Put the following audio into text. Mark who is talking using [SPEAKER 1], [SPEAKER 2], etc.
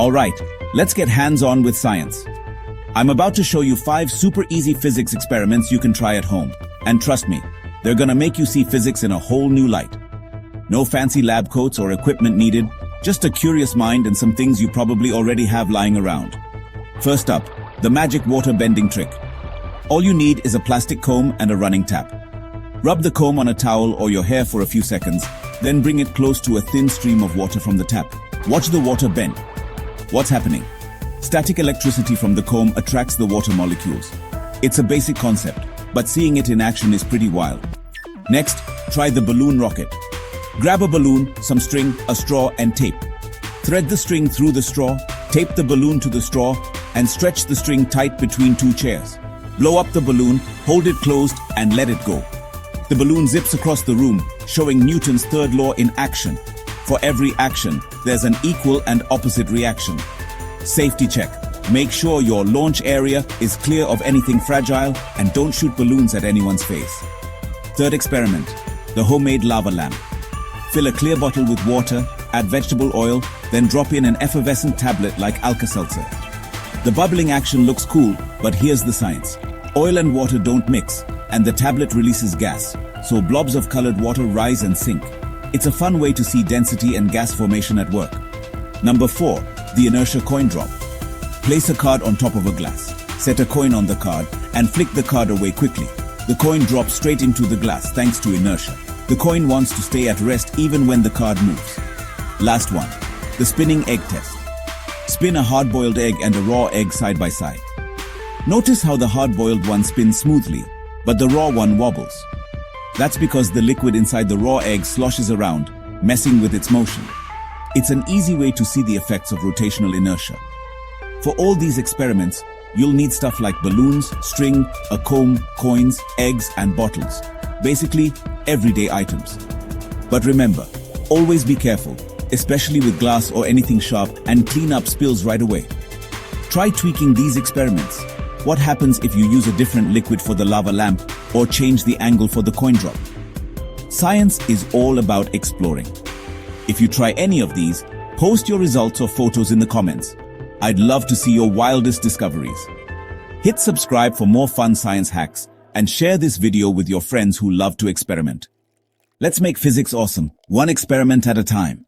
[SPEAKER 1] Alright, let's get hands-on with science. I'm about to show you 5 super easy physics experiments you can try at home. And trust me, they're gonna make you see physics in a whole new light. No fancy lab coats or equipment needed, just a curious mind and some things you probably already have lying around. First up, the magic water bending trick. All you need is a plastic comb and a running tap. Rub the comb on a towel or your hair for a few seconds, then bring it close to a thin stream of water from the tap. Watch the water bend. What's happening? Static electricity from the comb attracts the water molecules. It's a basic concept, but seeing it in action is pretty wild. Next, try the balloon rocket. Grab a balloon, some string, a straw, and tape. Thread the string through the straw, tape the balloon to the straw, and stretch the string tight between 2 chairs. Blow up the balloon, hold it closed, and let it go. The balloon zips across the room, showing Newton's third law in action. For every action, there's an equal and opposite reaction. Safety check. Make sure your launch area is clear of anything fragile and don't shoot balloons at anyone's face. Third experiment, the homemade lava lamp. Fill a clear bottle with water, add vegetable oil, then drop in an effervescent tablet like Alka-Seltzer. The bubbling action looks cool, but here's the science. Oil and water don't mix, and the tablet releases gas, so blobs of colored water rise and sink. It's a fun way to see density and gas formation at work. Number 4, the inertia coin drop. Place a card on top of a glass, set a coin on the card, and flick the card away quickly. The coin drops straight into the glass thanks to inertia. The coin wants to stay at rest even when the card moves. Last one, the spinning egg test. Spin a hard-boiled egg and a raw egg side by side. Notice how the hard-boiled one spins smoothly, but the raw one wobbles. That's because the liquid inside the raw egg sloshes around, messing with its motion. It's an easy way to see the effects of rotational inertia. For all these experiments, you'll need stuff like balloons, string, a comb, coins, eggs, and bottles. Basically, everyday items. But remember, always be careful, especially with glass or anything sharp, and clean up spills right away. Try tweaking these experiments. What happens if you use a different liquid for the lava lamp or change the angle for the coin drop? Science is all about exploring. If you try any of these, post your results or photos in the comments. I'd love to see your wildest discoveries. Hit subscribe for more fun science hacks and share this video with your friends who love to experiment. Let's make physics awesome, one experiment at a time.